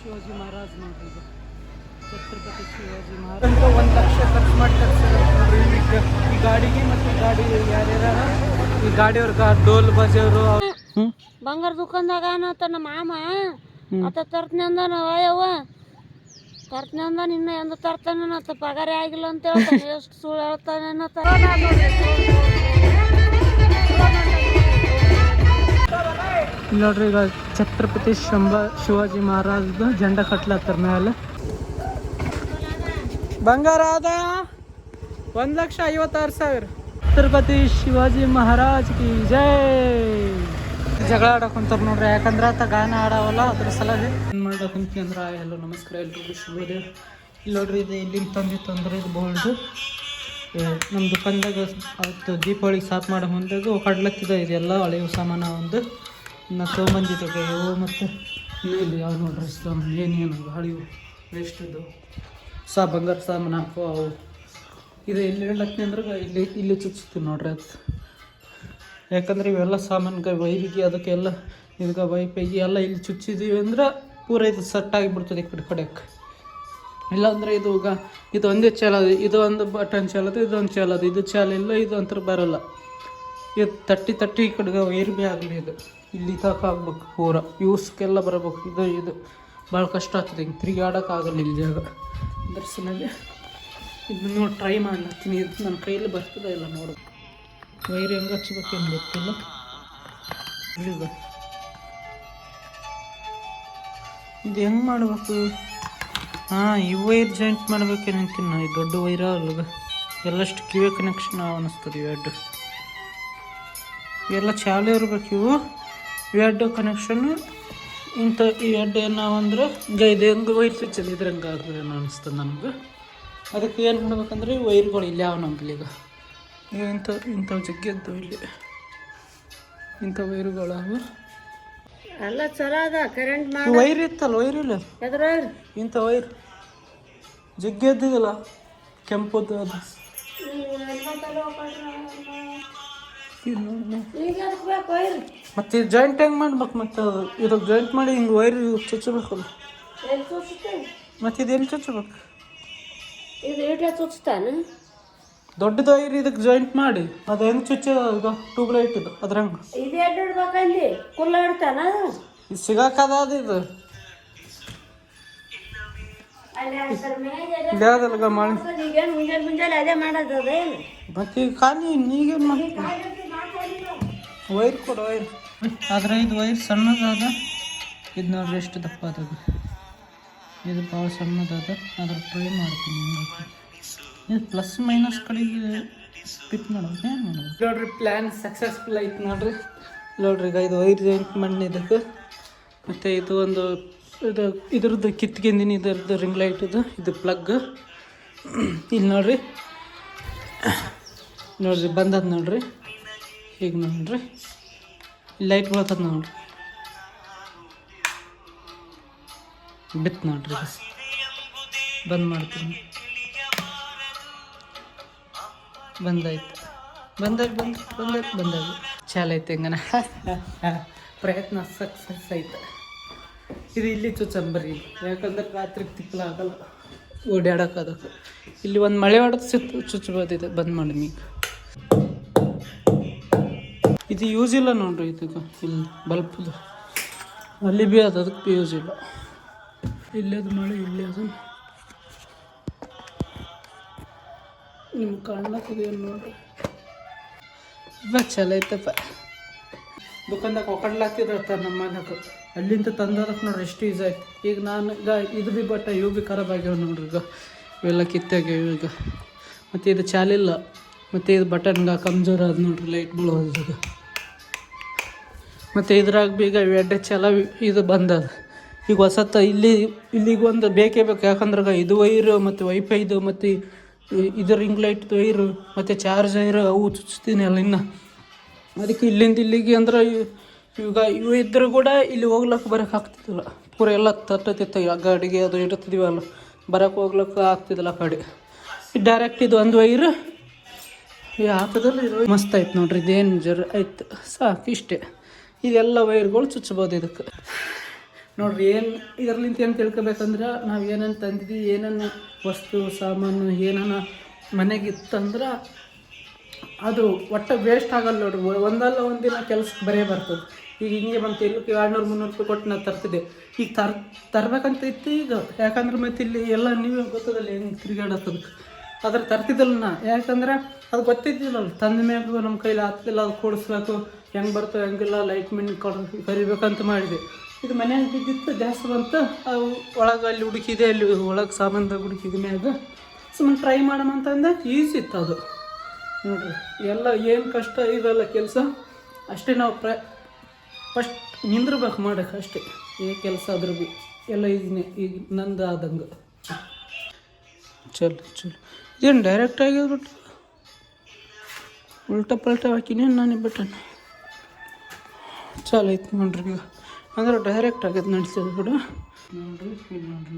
ಶಿವಾಜಿ ಮಹಾರಾಜ್ ನೋಡ್ರಿ ಇದು ಛತ್ರಪತಿ ಶಿವಾಜಿ ಮಹಾರಾಜ್ ಅಂತ 1 ಲಕ್ಷ ಖರ್ಚು ಮಾಡಿ ತರಿಸಿದ್ರು ಈ ಗಾಡಿಗೆ. ಮತ್ತು ಈ ಗಾಡಿ ಯಾರ್ಯಾರ ಈ ಗಾಡಿಯವ್ರಿಗೆ ಡೋಲ್ ಬಜೆಯವರು ಬಂಗಾರ ದುಕಾನ್ದಾಗ ಅನ್ನತ್ತ ನಮ್ಮ ಮಾಮ ಅತ್ತ ತರ್ತನಿ ಅಂದಾನ ಅಯ್ಯವ್ವ ತರ್ತನಿ ಅಂದಾನ ಇನ್ನ ಎಂದ ತರ್ತಾನ ಪಗಾರ ಆಗಿಲ್ಲ ಅಂತ ಹೇಳ್ತಾನೆ. ಎಷ್ಟು ಸುಳ್ಳು ಹೇಳ್ತಾನೆ ನೋಡ್ರಿ ಈಗ ಛತ್ರಪತಿ ಶಿವಾಜಿ ಮಹಾರಾಜದ ಜೆಂಡ ಕಟ್ಲತ್ತಾರ ಮೇಲೆ. ಬಂಗಾರ ಅದ 1,56,000. ಛತ್ರಪತಿ ಶಿವಾಜಿ ಮಹಾರಾಜ್ ಕಿ ಜೈ. ಜಗಳ ಆಡಕ್ ಕುಂತಾರ ನೋಡ್ರಿ, ಯಾಕಂದ್ರೆ ಆತ ಗಾನ ಆಡವಲ್ಲ ಅದ್ರ ಸಲಹೆ ಏನ್ ಮಾಡಕ್ ಕುಂತಿ ಅಂದ್ರ. ಹಲೋ ನಮಸ್ಕಾರ ಎಲ್ರಿಗೂ ಶುಭೋದಯ. ಇಲ್ಲಿ ನೋಡ್ರಿ ಇದು ಇಲ್ಲಿಂದ ತಂದಿತ್ತು ಅಂದ್ರೆ ಇದು ಬೋಲ್ಡ್ ನಮ್ಮ ದುಕಾನ್ದಾಗ ಅವತ್ತು ದೀಪಾವಳಿಗೆ ಸಾಫ್ ಮಾಡೋ ಮುಂದಾಗ ಕಡ್ಲತ್ತಿದ ಇದೆಲ್ಲ ಹಳೆಯ ಸಾಮಾನು ಒಂದು ನಾ ತೊಗೊಂಬಂದಿದ್ದೆ ಇವು. ಮತ್ತು ಇಲ್ಲಿ ಯಾವ ನೋಡ್ರಿ ಏನೇನು ಹಳೆವು ವೇಸ್ಟದು ಬಂಗಾರ ಸಾಮಾನು ಹಾಕೋ ಅವು ಇದು ಎಲ್ಲಿ ಹೇಳತ್ನಿ ಅಂದ್ರೆ ಇಲ್ಲಿ ಚುಚ್ತೀವಿ ನೋಡ್ರಿ. ಅದು ಯಾಕಂದ್ರೆ ಇವೆಲ್ಲ ಸಾಮಾನ್ಗೆ ವೈರಿಗೆ ಅದಕ್ಕೆಲ್ಲ ಇದಕ್ಕೆ ವೈಫೈಗೆ ಎಲ್ಲ ಇಲ್ಲಿ ಚುಚ್ಚಿದ್ದೀವಿ ಅಂದ್ರೆ ಪೂರ ಇದು ಸೆಟ್ ಆಗಿಬಿಡ್ತದೆ ಈ ಕಡೆಗೆ. ಇಲ್ಲಾಂದರೆ ಇದು ಒಂದೇ ಚಾಲದು, ಇದು ಒಂದು ಬಟನ್ ಚಾಲದು, ಇದೊಂದು ಚಾಲದು, ಇದು ಚಾಲಿಲ್ಲ, ಇದು ಅಂತರ ಬರೋಲ್ಲ. ಇದು ತಟ್ಟಿ ಈ ಕಡೆಗೆ ವೈರ್ ಭೀ ಆಗಲಿ. ಇದು ಇಲ್ಲಿ ತನಕ ಆಗ್ಬೇಕು ಪೂರ ಯೂಸ್ಗೆಲ್ಲ ಬರಬೇಕು. ಇದು ಭಾಳ ಕಷ್ಟ ಆಗ್ತದೆ, ಹಿಂಗೆ ತಿರುಗಾಡೋಕ್ಕಾಗಲ್ಲ ಇಲ್ಲಿ ಜಾಗ. ಅದ್ರ ಸಲುವಾಗಿ ಇದನ್ನು ನೋಡಿ ಟ್ರೈ ಮಾಡ್ಲತ್ತೀನಿ. ಇದು ನನ್ನ ಕೈಯಲ್ಲಿ ಬರ್ತದೆ ಇಲ್ಲ ನೋಡೋದು. ವೈರ್ ಹೆಂಗೆ ಹಚ್ಬೇಕೇನು ಗೊತ್ತಿಲ್ಲ. ಇದು ಹೆಂಗೆ ಮಾಡಬೇಕು? ಈ ವೈರ್ ಜಾಯಿಂಟ್ ಮಾಡ್ಬೇಕೇನಂತೀನಿ ನಾ. ಈ ದೊಡ್ಡ ವೈರ ಅಲ್ಗ ಎಲ್ಲಷ್ಟು ಕಿವಿ ಕನೆಕ್ಷನ್ ಅನ್ನಿಸ್ತದೆ. ಇವೆರಡು ಇವೆಲ್ಲ ಚಾಲು ಇರ್ಬೇಕು. ಇವೆರಡು ಕನೆಕ್ಷನ್ ಈ ಎರಡು ಏನಾವಂದ್ರೆ ಇದು ಹೆಂಗೆ ವೈರ್ ಸ್ವಿಚ್ ಅದು ಇದ್ರಂಗೆ ಆಗ್ತದೆ ಅನ್ನಿಸ್ತದೆ ನನಗೆ. ಅದಕ್ಕೆ ಏನು ಮಾಡ್ಬೇಕಂದ್ರೆ ಈ ವೈರ್ಗಳು ಇಲ್ಲಿ ಯಾವ ನಮ್ಮಲ್ಲಿ ಈಗ ಇಂಥವು ಜಗ್ಗೆದ್ದು ಇಲ್ಲಿ ಇಂಥ ವೈರುಗಳು ಎಲ್ಲ ಚಲೋ ಅದ. ಕರೆಂಟ್ ವೈರ್ ಇತ್ತಲ್ಲ, ವೈರ್ ಇಲ್ಲ ಇಂಥ ವೈರ್ ಜಗ್ಗಿ ಎದ್ದಿದಲ್ಲ ಕೆಂಪದ್ದು ಅದು. ಮತ್ತೆ ಜಾಯಿಂಟ್ ಹೆಂಗೆ ಮಾಡ್ಬೇಕು? ಮತ್ತು ಇದು ಜಾಯಿಂಟ್ ಮಾಡಿ ಹಿಂಗೆ ವೈರ್ ಚುಚ್ಚಬೇಕಲ್ಲ. ಮತ್ತೆ ಇದು ಎಲ್ಲಿ ಚುಚ್ಚಬೇಕು? ದೊಡ್ಡದು ವೈರ್ ಇದಕ್ಕೆ ಜಾಯಿಂಟ್ ಮಾಡಿ ಅದು ಹೆಂಗೆ ಚುಚ್ಚೋದು? ಟ್ಯೂಬ್ಲೈಟ್ ಇದು ಅದ್ರಂಗೆ ಇದು ಸಿಗಾಕದ ಇದು ಯಾವ್ದಲ್ಲ ಮಾಡಿ. ಮತ್ತೆ ಈಗ ಖಾಲಿ ಈಗೇನು ಮಾಡಿ ವೈರ್ ಕೊಡು ವೈರ್. ಆದರೆ ಇದು ವೈರ್ ಸಣ್ಣದಾದ. ಇದು ನೋಡ್ರಿ ಎಷ್ಟು ದಪ್ಪ ಅದ. ಇದು ಭಾಳ ಸಣ್ಣದಾದ. ಅದ್ರ ಟ್ರೈ ಮಾಡ್ತೀನಿ. ಇದು ಪ್ಲಸ್ ಮೈನಸ್ ಕಡೆಗೆ ಫಿಟ್ ಮಾಡೋದು ಏನು ಮಾಡೋದು ನೋಡ್ರಿ. ಪ್ಲ್ಯಾನ್ ಸಕ್ಸಸ್ಫುಲ್ ಆಯ್ತು ನೋಡ್ರಿ. ನೋಡ್ರಿ ಈಗ ಇದು ವೈರ್ ಜಾಯಿಂಟ್ ಮಾಡಿ ಇದಕ್ಕೆ. ಮತ್ತು ಇದು ಒಂದು ಇದ್ರದ್ದು ಕಿತ್ಕೊಂಡಿನಿ. ಇದರದ್ದು ರಿಂಗ್ ಲೈಟದು ಇದು ಪ್ಲಗ್. ಇಲ್ಲಿ ನೋಡ್ರಿ ಬಂದದ ನೋಡ್ರಿ. ಹೀಗೆ ನೋಡ್ರಿ ಲೈಟ್ ಬರ್ತದ ನೋಡ್ರಿ. ಬಿತ್ತು ನೋಡ್ರಿ. ಬಂದ್ ಮಾಡ್ತೀನಿ. ಬಂದಾಯ್ತು ಚಾಲ ಐತೆ ಹೆಂಗನ ಪ್ರಯತ್ನ ಸಕ್ಸಸ್ ಆಯ್ತು. ಇದು ಇಲ್ಲಿ ಚುಚ್ಚಂಬರಿ, ಯಾಕಂದ್ರೆ ರಾತ್ರಿಗೆ ತಿಕ್ಕಲಾಗಲ್ಲ ಓಡಾಡೋಕೆ. ಅದಕ್ಕೆ ಇಲ್ಲಿ ಒಂದು ಮಳೆ ಹೊಡೆದು ಚುಚ್ಚಬೋದಿದೆ. ಬಂದ್ ಮಾಡಿ ಈಗ ಇದು ಯೂಸ್ ಇಲ್ಲ ನೋಡ್ರಿ. ಇದಕ್ಕೆ ಇಲ್ಲಿ ಬಲ್ಪದು ಅಲ್ಲಿ ಭೀ ಅದು ಅದಕ್ಕೆ ಯೂಸ್ ಇಲ್ಲ. ಇಲ್ಲೇ ಅದು ಮಳೆ ಇಲ್ಲೇ ಅದು ನಿಮ್ಗೆ ಕಾಣ್ಲತ್ತಿದೆ ನೋಡ್ರಿ. ಚಲ ಐತಪ್ಪ. ದುಕಾನ್ದಾಗ ಒಕ್ಕಡ್ಲಾಗ್ತಿದ್ದ ನಮ್ಮ ಮನೆಗೆ ಅಲ್ಲಿಂದ ತಂದದಕ್ಕೆ ನೋಡ್ರಿ ಎಷ್ಟು ಯೂಸ್ ಆಯ್ತು. ಈಗ ನಾನು ಇದು ಭೀ ಬಟ್ ಇವು ಭೀ ಖರಾಬ್ ಆಗ್ಯಾವ ನೋಡ್ರಿ. ಈಗ ಇವೆಲ್ಲ ಕಿತ್ತಾಗ್ಯಾವ ಈಗ. ಮತ್ತು ಇದು ಚಾಲಿಲ್ಲ. ಮತ್ತು ಇದು ಬಟನ್ಗೆ ಕಮ್ಜೋರ್ ಅದು ನೋಡ್ರಿ, ಲೈಟ್ ಬೀಳೋದು ಈಗ. ಮತ್ತು ಇದ್ರಾಗ ಭೀ ಈಗ ಎಡ್ಡೆ ಚಾಲ ಇದು ಬಂದದ. ಈಗ ಹೊಸತ್ತ ಇಲ್ಲಿಗೆ ಒಂದು ಬೇಕೇ ಬೇಕು. ಯಾಕಂದ್ರೆ ಇದು ವೈರು ಮತ್ತು ವೈಫೈದು ಮತ್ತು ಇದು ರಿಂಗ್ ಲೈಟ್ದು ವೈರು ಮತ್ತು ಚಾರ್ಜ್ ವೈರು ಅವು ಚುಚ್ತೀನಿ ಅಲ್ಲ ಇನ್ನು. ಅದಕ್ಕೆ ಇಲ್ಲಿಂದ ಇಲ್ಲಿಗೆ ಅಂದ್ರೆ ಈಗ ಇವು ಇದ್ರೂ ಕೂಡ ಇಲ್ಲಿ ಹೋಗ್ಲಿಕ್ಕೆ ಬರೋಕೆ ಆಗ್ತಿದ್ದಿಲ್ಲ. ಪೂರ ಎಲ್ಲ ತಟ್ಟತಿತ್ತು. ಗಾಡಿಗೆ ಅದು ಇಡ್ತಿದ್ದೀವಲ್ಲ, ಬರೋಕೆ ಹೋಗ್ಲಿಕ್ಕೆ ಆಗ್ತಿದ್ದಿಲ್ಲ ಆ ಕಡೆ. ಡೈರೆಕ್ಟ್ ಇದು ಒಂದು ವೈರು ಹಾಕೋದ್ರಲ್ಲಿ ಮಸ್ತ್ ಆಯ್ತು ನೋಡ್ರಿ. ಇದೇನು ಜರ ಆಯ್ತು ಸಾಕು ಇಷ್ಟೇ. ಇದೆಲ್ಲ ವೈರ್ಗಳು ಚುಚ್ಚಬೋದು ಇದಕ್ಕೆ. ನೋಡ್ರಿ ಏನು ಇದರ್ಲಿಂತ ಏನು ತಿಳ್ಕೊಬೇಕಂದ್ರೆ ನಾವು ಏನನ್ನು ತಂದಿದ್ವಿ ಏನನ್ನು ವಸ್ತು ಸಾಮಾನು ಏನನ್ನ ಮನೆಗೆ ಇತ್ತಂದ್ರೆ ಅದು ಒಟ್ಟು ವೇಸ್ಟ್ ಆಗಲ್ಲ ನೋಡ್ರಿ. ಒಂದಲ್ಲ ಒಂದಿನ ಕೆಲ್ಸಕ್ಕೆ ಬರೇ ಬರ್ತದೆ. ಈಗ ಹಿಂಗೆ ಬಂತು ಇಲ್ಲಿ 200-300 ರೂಪಾಯಿ ಕೊಟ್ಟು ನಾನು ತರ್ತಿದ್ದೆ. ಈಗ ತರ್ಬೇಕಂತ ಇತ್ತು ಈಗ, ಯಾಕಂದ್ರೆ ಮತ್ತೆ ಇಲ್ಲಿ ಎಲ್ಲ ನೀವೇ ಗೊತ್ತದಲ್ಲ ಹೆಂಗೆ ತಿರುಗಾಡತ್ತದಕ್ಕೆ ಅದ್ರ ತರ್ತಿದ್ದಲ್ಲ ನಾ. ಯಾಕಂದ್ರೆ ಅದು ಗೊತ್ತಿದ್ದಿಲ್ಲ ತಂದ ಮ್ಯಾಗ ನಮ್ಮ ಕೈಲಿ ಆಗ್ತಿಲ್ಲ, ಅದು ಕೂಡಿಸ್ಬೇಕು, ಹೆಂಗೆ ಬರ್ತವೆ ಹೆಂಗಿಲ್ಲ, ಲೈಟ್ ಮಿನ್ ಕರಿಬೇಕಂತ ಮಾಡಿದೆ. ಇದು ಮನ್ಯಾಗ ಬಿದ್ದಿತ್ತು ಜಾಸ್ತಿ ಬಂತು, ಅವು ಒಳಗೆ ಅಲ್ಲಿ ಹುಡುಕಿದೆ, ಅಲ್ಲಿ ಒಳಗೆ ಸಾಮಾನ್ದಾಗ ಹುಡುಕಿದ ಮ್ಯಾಗ ಸುಮ್ಮನೆ ಟ್ರೈ ಮಾಡೋಣ ಅಂತಂದೆ. ಈಸಿ ಇತ್ತು ಅದು ನೋಡ್ರಿ. ಎಲ್ಲ ಏನು ಕಷ್ಟ ಇದೆಲ್ಲ ಕೆಲಸ ಅಷ್ಟೇ, ನಾವು ಫಸ್ಟ್ ನಿಂದಿರ್ಬೇಕು ಮಾಡೋಕೆ ಅಷ್ಟೇ. ಏ ಕೆಲಸ ಅದ್ರ ಭೀ ಎಲ್ಲ ಇದನ್ನೇ ಈಗ ನಂದು ಆದಂಗೆ ಚಲೋ ಏನು ಡೈರೆಕ್ಟ್ ಆಗಿದ್ಬಿಟ್ಟು ಉಲ್ಟಾ ಪಲ್ಟಾ ಹಾಕಿನಿ ನಾನು ಬಿಟ್ಟೆ ಚಲೋ ಐತಿ ನೋಡ್ರಿ. ಈಗ ಅಂದ್ರೆ ಡೈರೆಕ್ಟ್ ಆಗ್ಯದ ನಡೆಸಿದ ಬಿಡು ನೋಡ್ರಿ. ಇದು ನೋಡ್ರಿ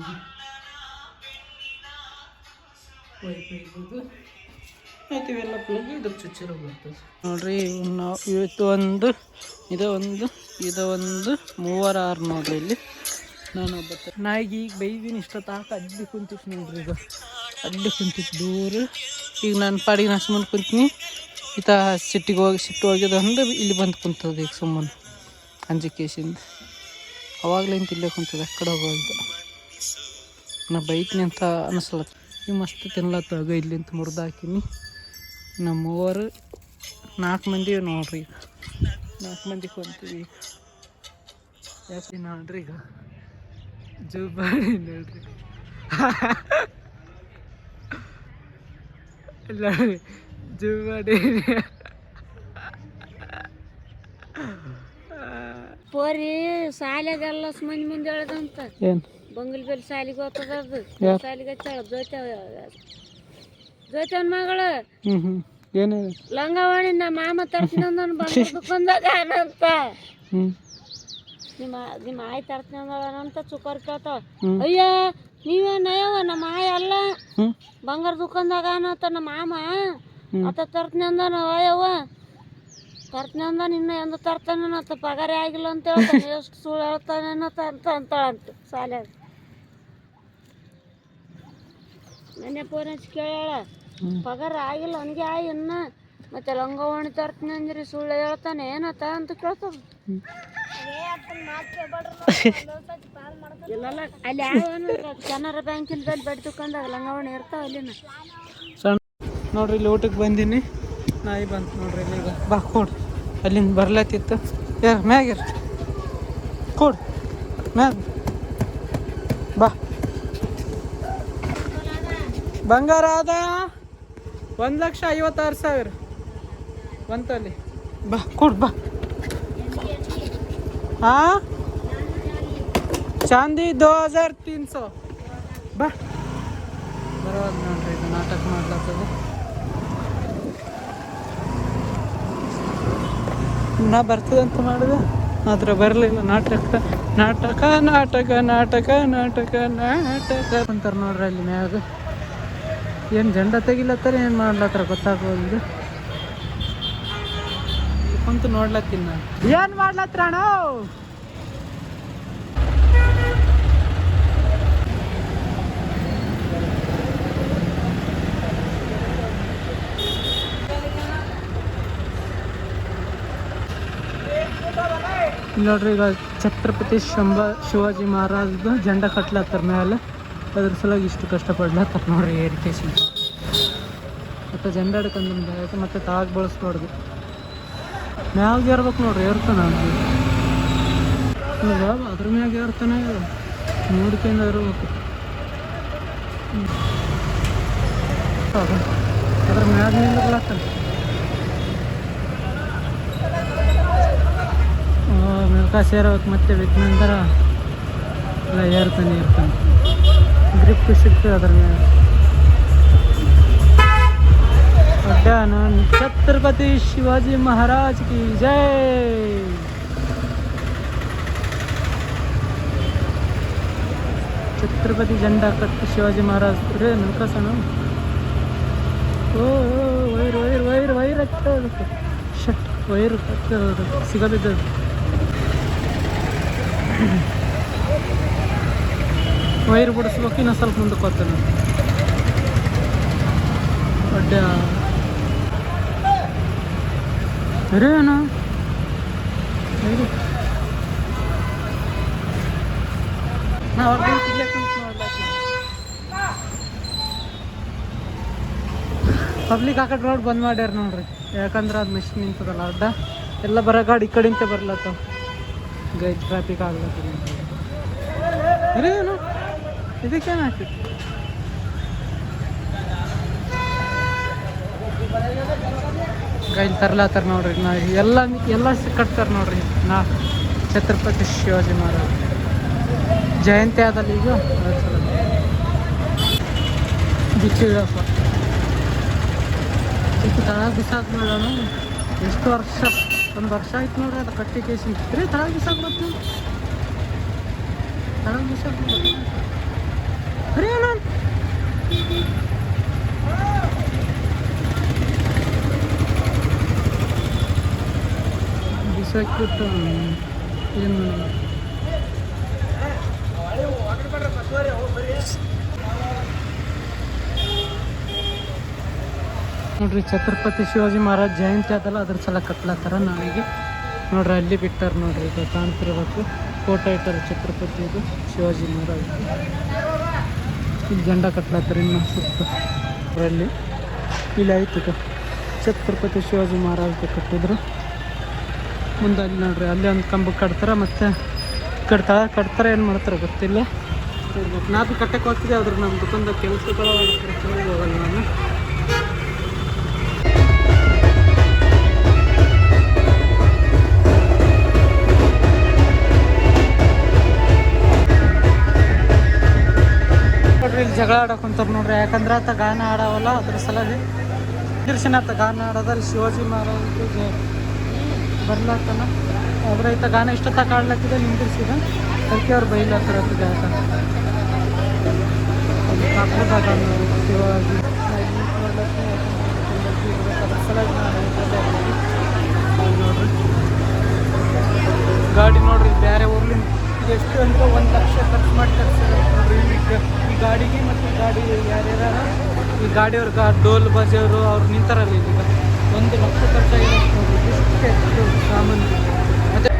ಆಯ್ತು, ಇವೆಲ್ಲ ಪ್ಲಗ್ ಇದ್ರ ಚುಚ್ಚಿರೋ ಬರ್ತದೆ ನೋಡ್ರಿ. ನಾವು ಇವತ್ತು ಒಂದು ಇದು ಮೂವರ 6 ನೋಡ್ರಿ. ಇಲ್ಲಿ ನಾನು ನಾಯಿಗೆ ಈಗ ಬೈದೀನಿ ಇಷ್ಟೊತ್ತಾಕ ಅಲ್ಲಿ ಕುಂತಿತ್ತು ನೋಡ್ರಿ. ಈಗ ಅಲ್ಲಿ ಕುಂತಿತ್ತು ದೂರ. ಈಗ ನಾನು ಪಾಡಿಗೆ ನಾ ಸುಮ್ಮನೆ ಕುಂತೀನಿ. ಈತ ಸಿಟ್ಟು ಹೋಗ್ಯದ ಅಂದ್ರೆ ಇಲ್ಲಿ ಬಂದು ಕುಂತದ. ಈಗ ಸುಮ್ಮನೆ ಅಂಜಿಕೇಶಿಂದ ಅವಾಗ್ಲಿಂತ ಇಲ್ಲೇ ಕುಂತದ, ಆ ಕಡೆ ಹೋಗೋದು. ನಾ ಬೈತೀನಿ ಅಂತ ಅನಿಸಲ್ಲ. ಈಗ ಮಸ್ತ್ ತಿನ್ಲತ್ತಾಗ ಇಲ್ಲಿಂತ ಮುರಿದು ಹಾಕಿನಿ. ನಮ್ಮ 4 ಮಂದಿ ನೋಡ್ರಿ. ಈಗ 4 ಮಂದಿ ಕುಂತೀವಿ. ಯಾಕೆ ನೋಡ್ರಿ ಈಗ ಜುಬಾಡಿ ನೋಡ್ರಿ ನೋಡ್ರಿ ಜುಬಾಡಿ ಪೋರಿ ಶಾಲೆಗೆಲ್ಲ ಮಂದಿ ಹೇಳದಂತ ಏನು ಬಂಗಲ್ ಬೆಲ್ ಶಾಲಿಗೆ ಹೋಗ್ತದ. ಅದು ಶಾಲಿಗೆ ಹಚ್ಚಾಳ ಜೋತವನ್ ಮಗಳು ಏನು ಲಂಗವಾಣಿ ನಮ್ಮ ಮಾಮ ತರ್ತೀನಿ ಬಂದಾಗ ಅಂತ ನಿಮ್ಮ ಆಯ್ ತರ್ತೀನಿ ಅಂದಳಂತ ಚುಕ್ಕರ್ ಕೇಳ್ತಾವ. ಅಯ್ಯ ನೀವೇನಯ್ಯವ ನಮ್ಮ ಆಯ್ ಅಲ್ಲ ಬಂಗಾರ ದುಕಾನ್ದಾಗ ಅನ್ನತ್ತ ನಮ್ಮ ಮಾಮ ಅತ್ತ ತರ್ತೀನಿ ಅಂದಾನ. ಅಯ್ಯವ್ವ ತರ್ತೀನಿ ಅಂದಾನ, ಇನ್ನ ಎಂದು ತರ್ತಾನೇನತ್ತ, ಪಗಾರೇ ಆಗಿಲ್ಲ ಅಂತ ಹೇಳ್ತಾನೆ. ಎಷ್ಟು ಸುಳ್ಳು ಹೇಳ್ತಾನೇನತ್ತ ಅಂತಾಳಂತ ಶಾಲ್ಯಾಗ. ನೆನ್ನೆ ಫೋನ್ ಹಚ್ಚಿ ಕೇಳ್ಯಾಳ, ಪಗಾರ ಆಗಿಲ್ಲ ಅವನಿಗೆ ಆಯ್ ಇನ್ನ, ಮತ್ತೆ ಲಂಗವಾಣಿ ತರ್ತೀನಿ ಅಂದ್ರಿ ಸುಳ್ಳು ಹೇಳ್ತಾನೆ ಏನತ್ತ ಅಂತ ಕೇಳ್ತದ. ಇಲ್ಲಲ್ಲ ಅಲ್ಲಿ ಯಾವ ಕೆನರಾ ಬ್ಯಾಂಕಿನ ಬಳಿ ಬಡ್ಡಿ ದುಕಾನ್ದಾಗ ಲಂಗವಾಣಿ ಇರ್ತಾವ ಅಲ್ಲಿನ. ಸಣ್ಣ ನೋಡ್ರಿ ಇಲ್ಲಿ ಊಟಕ್ಕೆ ಬಂದೀನಿ. ನಾಯಿ ಬಂತು ನೋಡ್ರಿ ಇಲ್ಲಿ. ಈಗ ಬಾ ಕೊಡು, ಅಲ್ಲಿಂದ ಬರ್ಲತ್ತಿತ್ತು. ಯಾರು ಮ್ಯಾಗಿರ್ ಕೊಡು ಮ್ಯಾಗ ಬಾ. ಬಂಗಾರ ಅದ 1,56,000 ಬಂತಲ್ಲಿ. ಬಾ ಕೊಡು ಬಾ. हाँ चांदी 2,300 ಬಾ. ಬರೋದು ನೋಡ್ರಿ. ಇದು ನಾಟಕ ಮಾಡ್ಲತ್ತದ. ನಾ ಬರ್ತದಂತ ಮಾಡಿದೆ ಆದ್ರೆ ಬರಲಿಲ್ಲ. ನಾಟಕ ಅಂತಾರೆ ನೋಡ್ರಿ. ಅಲ್ಲಿ ಮ್ಯಾಗ ಏನು ಜಂಡ ತೆಗಿಲತ್ತಾರ ಏನು ಮಾಡ್ಲತ್ತಾರ ಗೊತ್ತಾಗೋದು. ಕುಂತು ನೋಡ್ಲತ್ತೀನಿ ನಾನು ಏನು ಮಾಡ್ಲತ್ರಣ. ನೋಡ್ರಿ ಈಗ ಛತ್ರಪತಿ ಶಿವಾಜಿ ಮಹಾರಾಜದ ಜಂಡ ಕಟ್ಲತ್ತಾರ ಮೇಲೆ. ಅದ್ರ ಸಲುವಾಗಿ ಇಷ್ಟು ಕಷ್ಟಪಡ್ಲತ್ತಾರ ನೋಡ್ರಿ. ಏರಿಕೇಶನ್ ಮತ್ತು ಜಂಡ ಹಿಡ್ಕೊಂಡು ಮತ್ತೆ ತಾಗಿ ಬಳಸ್ಬಾರ್ದು. ಮ್ಯಾಗ ಏರ್ಬೇಕು ನೋಡ್ರಿ. ಏರ್ತಾನೆ ಅದ್ರ ಮ್ಯಾಗ ಏರ್ತಾನೆ ನೋಡ್ಕೊಂಡು ಇರ್ಬೇಕು. ಅದ್ರ ಮ್ಯಾಗ ನಿಂದಿರ್ಲತ್ತಾನೆ. ಮೆಲ್ಕ ಸೇರ್ಬೇಕು ಮತ್ತೆ ಬಿತ್ತನಂತರ ಎಲ್ಲ ಏರ್ತಾನೆ ಗ್ರಿಪ್ ಸಿಗ್ತದೆ ಅದ್ರ ಮ್ಯಾಗ. छत्रपति शिवाजी महाराज की जय. छत्रपति झंडा कट शिवाजी महाराज रे नौका सण. ವೈರ್ ಹಚ್ಚೋದಕ್ಕೆ ಶಟ್ ವೈರ್ ಹಚ್ಚೋದು ಸಿಗಬಿದ್ದದು. ವೈರ್ ಬಿಡಿಸ್ಬೇಕು, ಇನ್ನೂ ಸ್ವಲ್ಪ ಮುಂದಕ್ಕೆ ಹೋಗ್ತಾನೆ ಅಡ್ಡ ಅರೇನ ಪಬ್ಲಿಕ್ ಆ ಕಡೆ ರೋಡ್ ಬಂದ್ ಮಾಡ್ಯಾರ ನೋಡ್ರಿ, ಯಾಕಂದ್ರೆ ಅದು ಮಿಷಿನ್ ನಿಂತದಲ್ಲ ಅಡ್ಡ ಎಲ್ಲ ಬರೋ ಗಾಡಿ ಈ ಕಡೆಂತ ಬರ್ಲತ್ತಾವ, ಟ್ರಾಫಿಕ್ ಆಗ್ಲತ್ತದ. ಅರೇನು ಇದಕ್ಕೇನಾಗ್ತಿತ್ತು ಇಲ್ಲಿ ತರ್ಲಾತಾರ ನೋಡ್ರಿ. ಎಲ್ಲ ಕಟ್ತಾರೆ ನೋಡ್ರಿ. ಛತ್ರಪತಿ ಶಿವಾಜಿ ಮಹಾರಾಜ್ ಜಯಂತಿ ಆದಲ್ಲಿ ಈಗ ಬಿಚ್ಚಿಡಪ್ಪ ತಳಗ ಬಿಸಾಕ್ಬೇಡ. ಎಷ್ಟು ವರ್ಷ, 1 ವರ್ಷ ಆಯ್ತು ನೋಡ್ರಿ ಅದು ಕಟ್ಟಿ ಕೇಸಿ ತಳಗ ಬಿಸಾಕ್ಬತ್ತು, ತಳಗ ಬಿಸಾಕ್ಬಿಡ. ಅರೇ ನಾನು ಬಿಸಾಕ್ಬಿಟ್ಟು ಏನು ನೋಡ್ರಿ. ಛತ್ರಪತಿ ಶಿವಾಜಿ ಮಹಾರಾಜ್ ಜಯಂತಿ ಅದಲ್ಲ, ಅದ್ರ ಸಲ ಕಟ್ಲತ್ತಾರ ನಾಳೆಗೆ ನೋಡ್ರಿ. ಅಲ್ಲಿ ಬಿಟ್ಟಾರ ನೋಡ್ರಿ, ಇದು ಕಾಣ್ತಿರ್ಬೇಕು ಫೋಟೋ ಇಟ್ಟಾರ ಛತ್ರಪತಿ ಇದು ಶಿವಾಜಿ ಮಹಾರಾಜ್. ಇಲ್ಲಿ ಜೆಂಡ ಕಟ್ಲತ್ತಾರ ಇನ್ನು ಸುತ್ತ ಅಲ್ಲಿ. ಇಲ್ಲಿ ಆಯ್ತು ಇದು ಛತ್ರಪತಿ ಶಿವಾಜಿ ಮಹಾರಾಜ್ ಕಟ್ಟಿದ್ರು. ಮುಂದೆ ಅಲ್ಲಿ ನೋಡ್ರಿ, ಅಲ್ಲಿ ಒಂದು ಕಂಬ ಕಟ್ತಾರೆ, ಮತ್ತು ಕಟ್ತಾರೆ ಏನು ಮಾಡ್ತಾರೆ ಗೊತ್ತಿಲ್ಲ. ನಾನು ಕಟ್ಟಕ್ಕೆ ಹೋಗ್ತಿದ್ದೆ, ಆದ್ರೆ ನಮ್ಮ ದುಕಾನ್ದಾಗ ಕೆಲಸಗಳು ಹೋಗಲ್ಲ ನಾನು. ನೋಡ್ರಿ ಇಲ್ಲಿ ಜಗಳ ಆಡಕೊಂತಾರೆ ನೋಡ್ರಿ, ಯಾಕಂದ್ರೆ ಆತ ಗಾನ ಆಡವಲ್ಲ, ಅದ್ರ ಸಲಹೆ ದರ್ಶನ ಆತ ಗಾನ ಆಡೋದಲ್ಲಿ ಶಿವಾಜಿ ಮಹಾರಾಜ್ ಬರ್ಲಾತನ. ಆದ್ರೆ ಈತ ಗಾನ ಇಷ್ಟೊತ್ತಾಗ ಆಡ್ಲತ್ತಿದ ನಿಂದಿರ್ಸಿದ, ಅದಕ್ಕೆ ಅವ್ರು ಬೈಲಾತ್ತಾರ ಜಾಗ ಶಿವಾಜಿ ಅದ್ರ ಸಲಹೆ ನೋಡ್ರಿ. ಗಾಡಿ ನೋಡ್ರಿ ಬೇರೆ ಊರ್ಲಿಂದ ಎಷ್ಟು ಅಂದ್ರೆ 1 ಲಕ್ಷ ಖರ್ಚು ಮಾಡಿ ತರಿಸಿದ್ರು ನೋಡ್ರಿ ಈ ಗಾಡಿಗೆ. ಮತ್ತು ಗಾಡಿ ಯಾರ್ಯಾರ ಈ ಗಾಡಿಯವ್ರಿಗೆ ಡೋಲ್ ಬಜೆಯವರು ಅವ್ರು ನಿಂತಾರಲ್ಲ, ಈಗ 1 ಲಕ್ಷ ಖರ್ಚಾಗಿದೆ ನೋಡ್ರಿ. ಎಷ್ಟು ಸಾಮಾನು ಮತ್ತೆ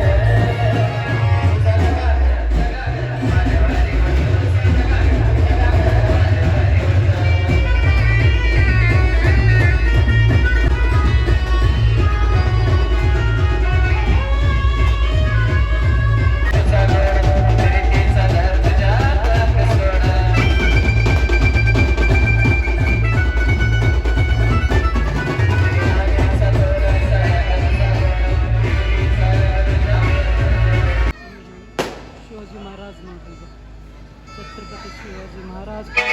शिवाजी महाराज ನೋಡ್ರಿ, ಇದು ಛತ್ರಪತಿ ಶಿವಾಜಿ ಮಹಾರಾಜ್ ಜೈ.